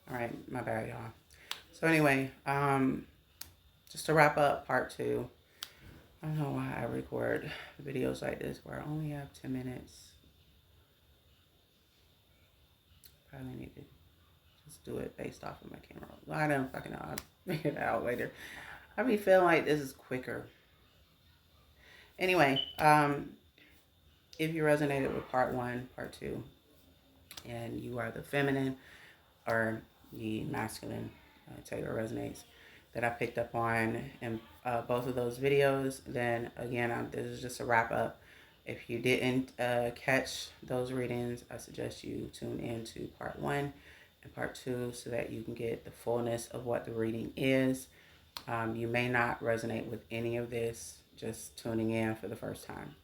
All right, my bad, y'all. So anyway, just to wrap up part 2. I don't know why I record videos like this where I only have 10 minutes. Probably need to just do it based off of my camera. Well, I don't fucking know. I'll figure it out later. I be feeling like this is quicker. Anyway, if you resonated with part 1, part 2, and you are the feminine or the masculine, Taylor resonates, that I picked up on in both of those videos, then again, this is just a wrap up. If you didn't catch those readings, I suggest you tune into part 1 and part 2 so that you can get the fullness of what the reading is. You may not resonate with any of this just tuning in for the first time.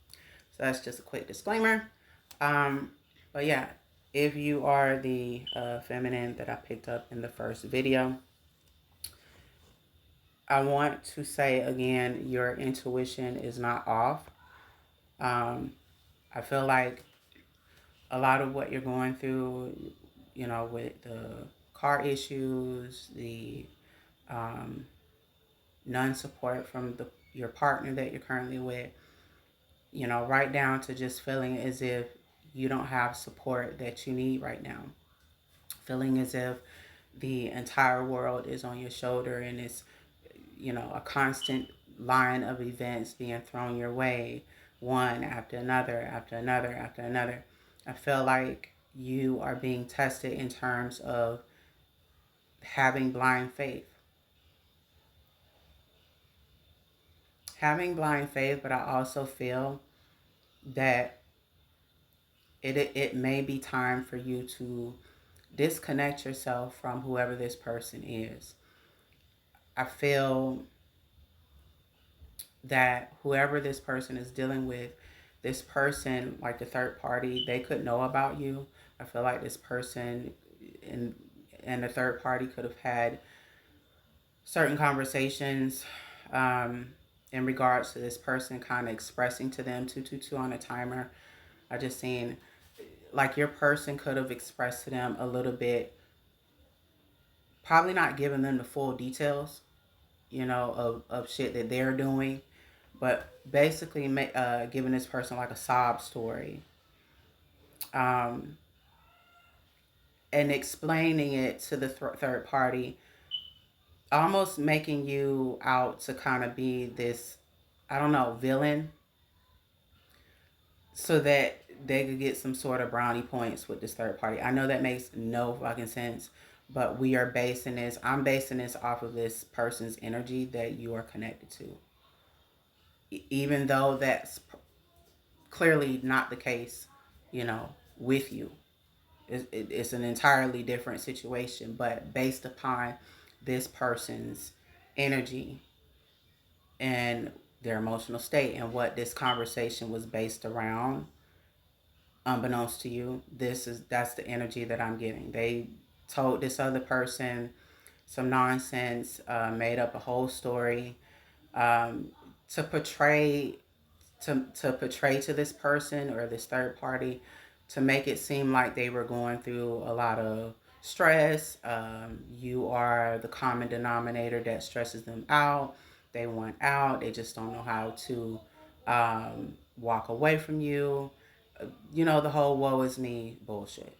So that's just a quick disclaimer. But yeah, if you are the feminine that I picked up in the first video, I want to say again, your intuition is not off. I feel like a lot of what you're going through, with the car issues, the non-support from your partner that you're currently with, right down to just feeling as if you don't have support that you need right now. Feeling as if the entire world is on your shoulder and it's, a constant line of events being thrown your way, one after another, after another, after another. I feel like you are being tested in terms of having blind faith. Having blind faith, but I also feel that it may be time for you to disconnect yourself from whoever this person is. I feel that whoever this person is dealing with, this person, like the third party, they could know about you. I feel like this person and the third party could have had certain conversations in regards to this person kind of expressing to them 222 on a timer. I just seen like your person could have expressed to them a little bit, probably not giving them the full details, of shit that they're doing, but basically giving this person like a sob story, and explaining it to the third party, almost making you out to kind of be this, I don't know, villain, so that they could get some sort of brownie points with this third party. I know that makes no fucking sense, but I'm basing this off of this person's energy that you are connected to. Even though that's clearly not the case, with you. It's an entirely different situation, but based upon this person's energy and their emotional state and what this conversation was based around, unbeknownst to you, that's the energy that I'm getting. They told this other person some nonsense, made up a whole story, to portray to this person or this third party, to make it seem like they were going through a lot of stress. You are the common denominator that stresses them out. They want out. They just don't know how to walk away from you. The whole woe is me bullshit.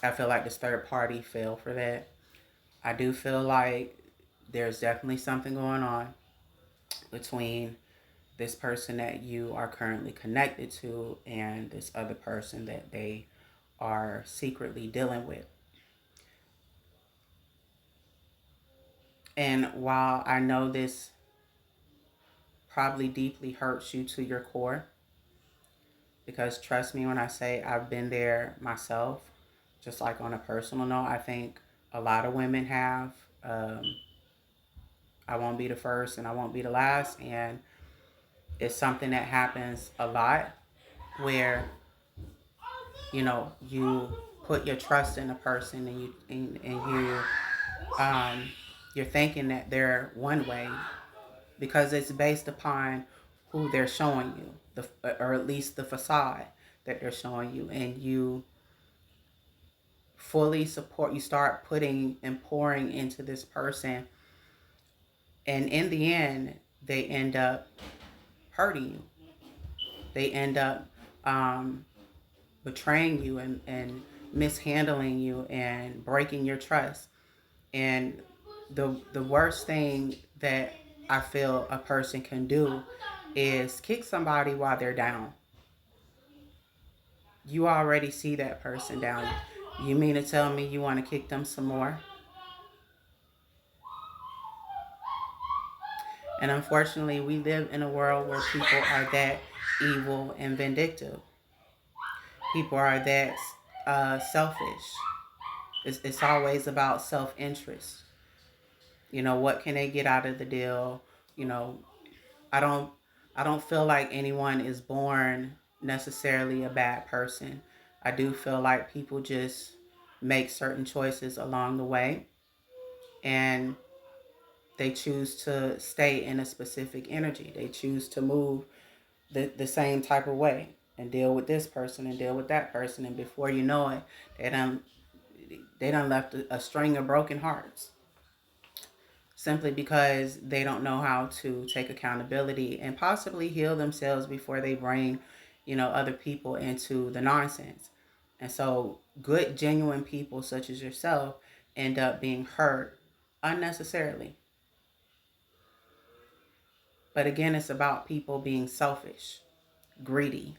I feel like this third party fell for that. I do feel like there's definitely something going on between this person that you are currently connected to and this other person that they are secretly dealing with. And while I know this probably deeply hurts you to your core, because trust me when I say I've been there myself, just like on a personal note, I think a lot of women have. I won't be the first and I won't be the last. And it's something that happens a lot where, you put your trust in a person and you're thinking that they're one way because it's based upon who they're showing you, or at least the facade that they're showing you, and you fully support, you start putting and pouring into this person, and in the end they end up hurting you. They end up um, betraying you and mishandling you and breaking your trust. And the worst thing that I feel a person can do is kick somebody while they're down. You already see that person down. You mean to tell me you want to kick them some more? And unfortunately, we live in a world where people are that evil and vindictive. People are that selfish. It's always about self-interest. You know, what can they get out of the deal? You know, I don't I don't feel like anyone is born necessarily a bad person. I do feel like people just make certain choices along the way, and they choose to stay in a specific energy. They choose to move the same type of way and deal with this person and deal with that person, and before you know it, they done left a string of broken hearts, simply because they don't know how to take accountability and possibly heal themselves before they bring, other people into the nonsense. And so good, genuine people such as yourself end up being hurt unnecessarily. But again, it's about people being selfish, greedy.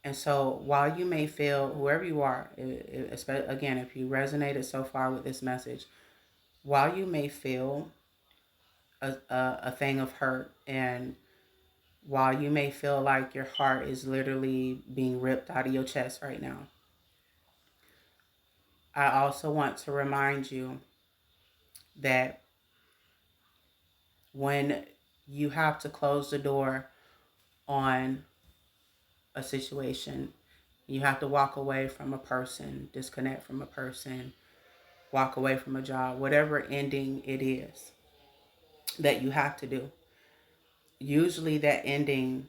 And so while you may feel, whoever you are, again, if you resonated so far with this message, while you may feel a thing of hurt, and while you may feel like your heart is literally being ripped out of your chest right now, I also want to remind you that when you have to close the door on a situation, you have to walk away from a person, disconnect from a person, walk away from a job, whatever ending it is that you have to do. Usually that ending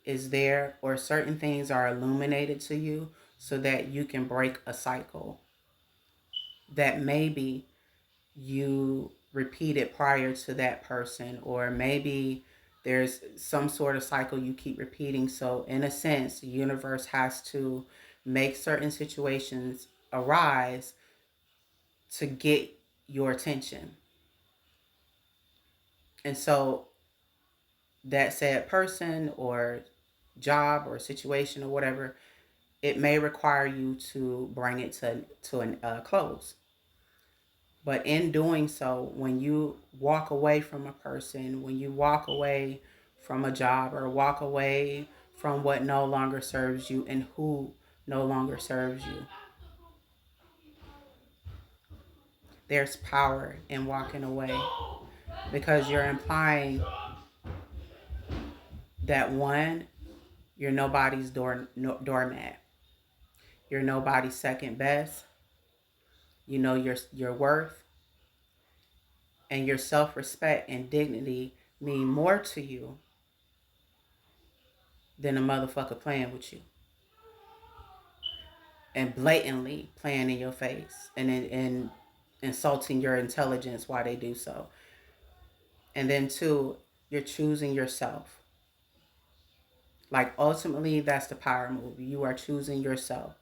is there, or certain things are illuminated to you so that you can break a cycle that maybe you repeated prior to that person, or maybe there's some sort of cycle you keep repeating. So in a sense, the universe has to make certain situations arise to get your attention. And so that said person or job or situation or whatever, it may require you to bring it to a close. But in doing so, when you walk away from a person, when you walk away from a job, or walk away from what no longer serves you and who no longer serves you, there's power in walking away, because you're implying that, one, you're nobody's doormat. You're nobody's second best. You know your worth, and your self-respect and dignity mean more to you than a motherfucker playing with you and blatantly playing in your face and insulting your intelligence while they do so. And then two, you're choosing yourself. Like, ultimately, that's the power move. You are choosing yourself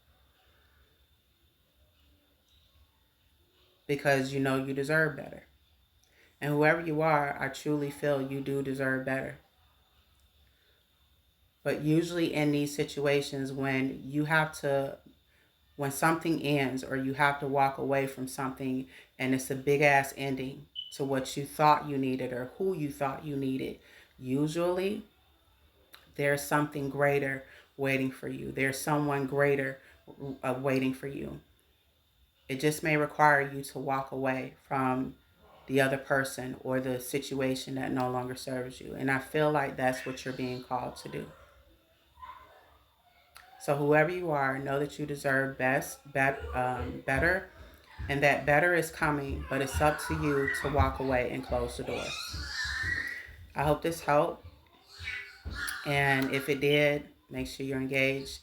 because you know you deserve better. And whoever you are, I truly feel you do deserve better. But usually in these situations, when something ends, or you have to walk away from something and it's a big ass ending to what you thought you needed or who you thought you needed, usually there's something greater waiting for you. There's someone greater waiting for you. It just may require you to walk away from the other person or the situation that no longer serves you. And I feel like that's what you're being called to do. So whoever you are, know that you deserve better, and that better is coming, but it's up to you to walk away and close the door. I hope this helped, and if it did, make sure you're engaged